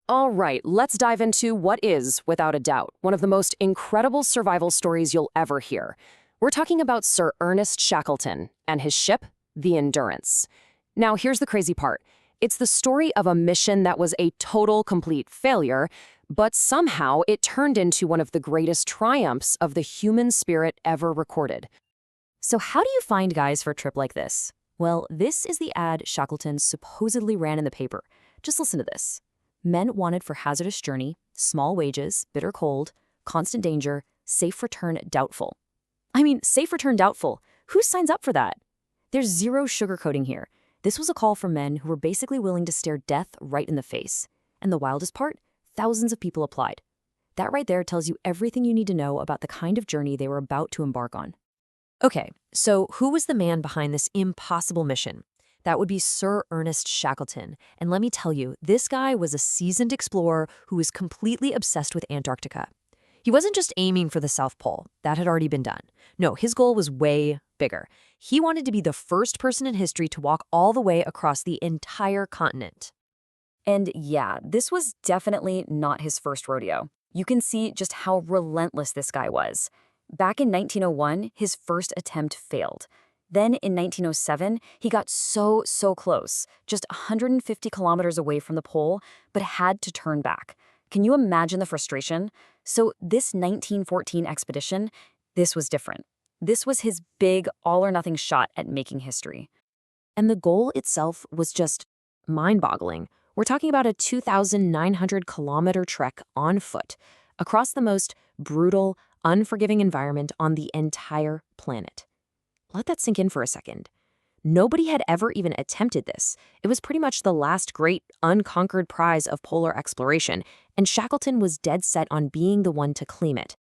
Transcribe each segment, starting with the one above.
All right, let's dive into what is, without a doubt, one of the most incredible survival stories you'll ever hear. We're talking about Sir Ernest Shackleton and his ship, the Endurance. Now, here's the crazy part. It's the story of a mission that was a total, complete failure, but somehow it turned into one of the greatest triumphs of the human spirit ever recorded. So how do you find guys for a trip like this? Well, this is the ad Shackleton supposedly ran in the paper. Just listen to this. Men wanted for hazardous journey, small wages, bitter cold, constant danger, safe return doubtful. I mean, safe return doubtful. Who signs up for that? There's zero sugarcoating here. This was a call for men who were basically willing to stare death right in the face. And the wildest part? Thousands of people applied. That right there tells you everything you need to know about the kind of journey they were about to embark on. Okay, so who was the man behind this impossible mission? That would be Sir Ernest Shackleton. And let me tell you, this guy was a seasoned explorer who was completely obsessed with Antarctica. He wasn't just aiming for the South Pole. That had already been done. No, his goal was way bigger. He wanted to be the first person in history to walk all the way across the entire continent. And yeah, this was definitely not his first rodeo. You can see just how relentless this guy was. Back in 1901, his first attempt failed. Then in 1907, he got so close, just 150 kilometers away from the pole, but had to turn back. Can you imagine the frustration? So this 1914 expedition, this was different. This was his big all-or-nothing shot at making history. And the goal itself was just mind-boggling. We're talking about a 2,900-kilometer trek on foot across the most brutal, unforgiving environment on the entire planet. Let that sink in for a second. Nobody had ever even attempted this. It was pretty much the last great, unconquered prize of polar exploration, and Shackleton was dead set on being the one to claim it.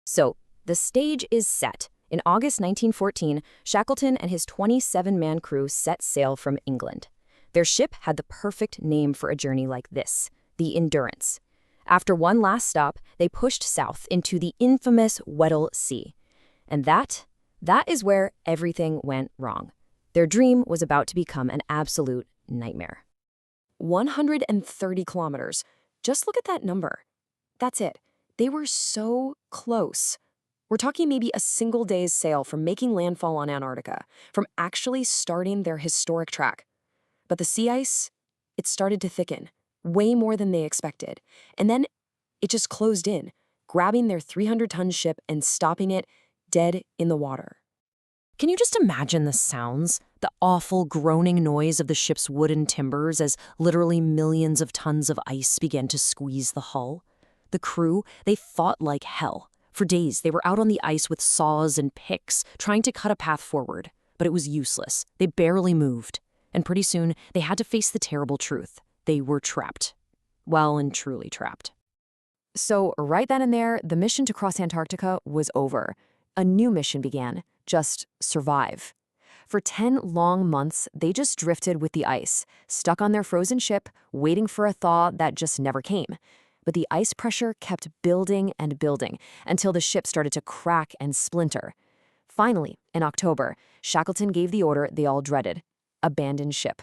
So, the stage is set. In August 1914, Shackleton and his 27-man crew set sail from England. Their ship had the perfect name for a journey like this, the Endurance. After one last stop, they pushed south into the infamous Weddell Sea. And that is where everything went wrong. Their dream was about to become an absolute nightmare. 130 kilometers. Just look at that number. That's it. They were so close. We're talking maybe a single day's sail from making landfall on Antarctica, from actually starting their historic track. But the sea ice, it started to thicken, way more than they expected. And then it just closed in, grabbing their 300-ton ship and stopping it dead in the water. Can you just imagine the sounds? The awful groaning noise of the ship's wooden timbers as literally millions of tons of ice began to squeeze the hull? The crew, they fought like hell. For days, they were out on the ice with saws and picks, trying to cut a path forward. But it was useless. They barely moved. And pretty soon, they had to face the terrible truth. They were trapped. Well and truly trapped. So right then and there, the mission to cross Antarctica was over. A new mission began. Just survive. For 10 long months, they just drifted with the ice, stuck on their frozen ship, waiting for a thaw that just never came. But the ice pressure kept building and building until the ship started to crack and splinter. Finally, in October, Shackleton gave the order they all dreaded: abandon ship.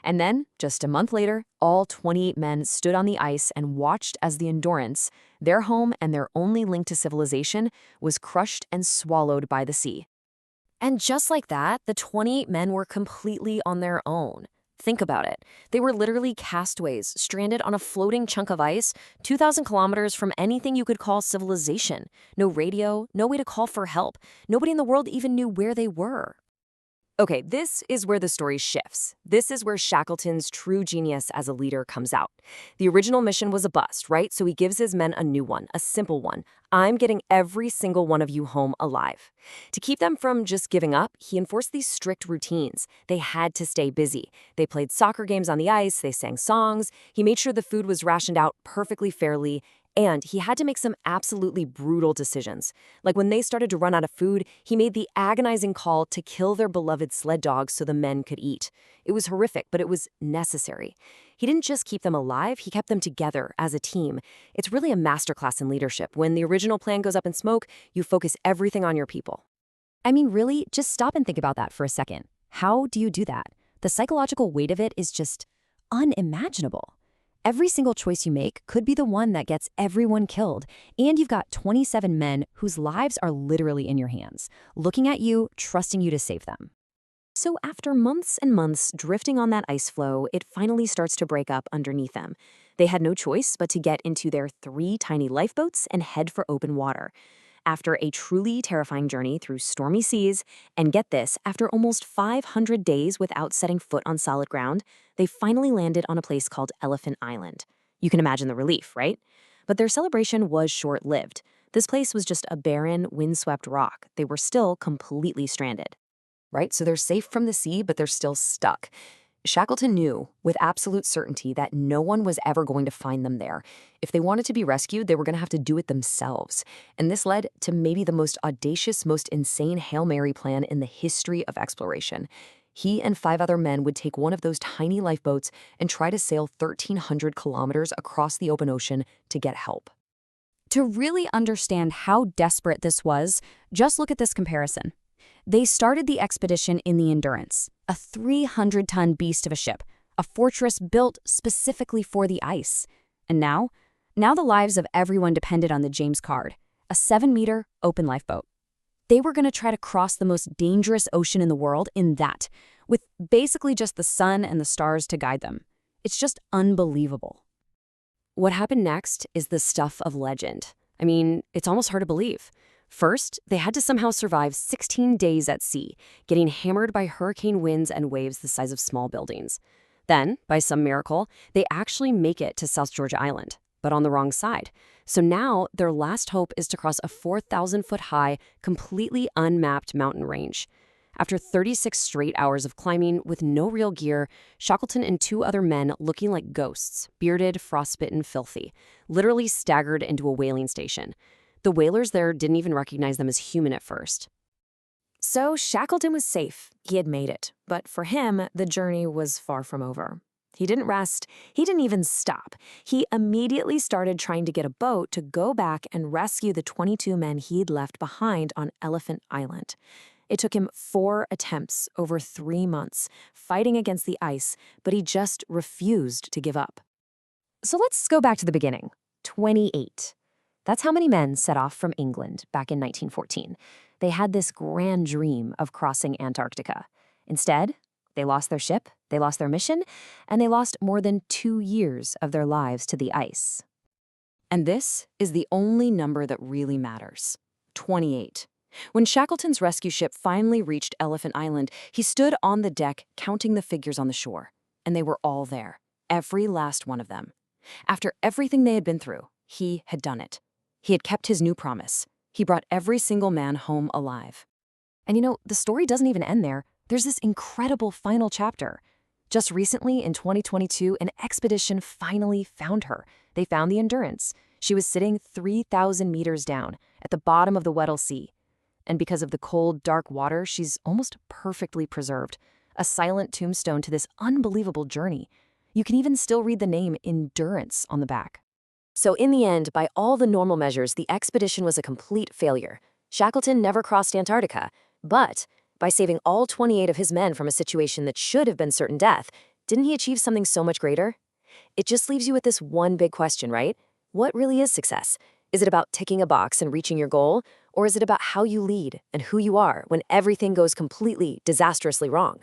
And then, just a month later, all 28 men stood on the ice and watched as the Endurance, their home and their only link to civilization, was crushed and swallowed by the sea. And just like that, the 28 men were completely on their own. Think about it. They were literally castaways, stranded on a floating chunk of ice, 2,000 kilometers from anything you could call civilization. No radio, no way to call for help. Nobody in the world even knew where they were. Okay, this is where the story shifts. This is where Shackleton's true genius as a leader comes out. The original mission was a bust, right? So he gives his men a new one, a simple one. I'm getting every single one of you home alive. To keep them from just giving up, he enforced these strict routines. They had to stay busy. They played soccer games on the ice, they sang songs, he made sure the food was rationed out perfectly fairly, and he had to make some absolutely brutal decisions. Like when they started to run out of food, he made the agonizing call to kill their beloved sled dogs so the men could eat. It was horrific, but it was necessary. He didn't just keep them alive, he kept them together as a team. It's really a masterclass in leadership. When the original plan goes up in smoke, you focus everything on your people. I mean, really, just stop and think about that for a second. How do you do that? The psychological weight of it is just unimaginable. Every single choice you make could be the one that gets everyone killed, and you've got 27 men whose lives are literally in your hands, looking at you, trusting you to save them. So after months and months drifting on that ice floe, it finally starts to break up underneath them. They had no choice but to get into their 3 tiny lifeboats and head for open water. After a truly terrifying journey through stormy seas, and get this, after almost 500 days without setting foot on solid ground, they finally landed on a place called Elephant Island. You can imagine the relief, right? But their celebration was short-lived. This place was just a barren, windswept rock. They were still completely stranded. Right? So they're safe from the sea, but they're still stuck. Shackleton knew with absolute certainty that no one was ever going to find them there. If they wanted to be rescued, they were going to have to do it themselves. And this led to maybe the most audacious, most insane Hail Mary plan in the history of exploration. He and 5 other men would take one of those tiny lifeboats and try to sail 1,300 kilometers across the open ocean to get help. To really understand how desperate this was, just look at this comparison. They started the expedition in the Endurance, a 300-ton beast of a ship, a fortress built specifically for the ice. And now the lives of everyone depended on the James Caird, a 7-meter open lifeboat. They were going to try to cross the most dangerous ocean in the world in that, with basically just the sun and the stars to guide them. It's just unbelievable. What happened next is the stuff of legend. I mean, it's almost hard to believe. First, they had to somehow survive 16 days at sea, getting hammered by hurricane winds and waves the size of small buildings. Then, by some miracle, they actually make it to South Georgia Island, but on the wrong side. So now their last hope is to cross a 4,000-foot-high, completely unmapped mountain range. After 36 straight hours of climbing with no real gear, Shackleton and 2 other men looking like ghosts, bearded, frostbitten, filthy, literally staggered into a whaling station. The whalers there didn't even recognize them as human at first. So Shackleton was safe. He had made it. But for him, the journey was far from over. He didn't rest. He didn't even stop. He immediately started trying to get a boat to go back and rescue the 22 men he'd left behind on Elephant Island. It took him 4 attempts over 3 months, fighting against the ice, but he just refused to give up. So let's go back to the beginning. 28. That's how many men set off from England back in 1914. They had this grand dream of crossing Antarctica. Instead, they lost their ship, they lost their mission, and they lost more than 2 years of their lives to the ice. And this is the only number that really matters. 28. When Shackleton's rescue ship finally reached Elephant Island, he stood on the deck counting the figures on the shore. And they were all there, every last one of them. After everything they had been through, he had done it. He had kept his new promise. He brought every single man home alive. And the story doesn't even end there. There's this incredible final chapter. Just recently, in 2022, an expedition finally found her. They found the Endurance. She was sitting 3,000 meters down, at the bottom of the Weddell Sea. And because of the cold, dark water, she's almost perfectly preserved. A silent tombstone to this unbelievable journey. You can even still read the name Endurance on the back. So in the end, by all the normal measures, the expedition was a complete failure. Shackleton never crossed Antarctica, but by saving all 28 of his men from a situation that should have been certain death, didn't he achieve something so much greater? It just leaves you with this one big question, right? What really is success? Is it about ticking a box and reaching your goal? Or is it about how you lead and who you are when everything goes completely, disastrously wrong?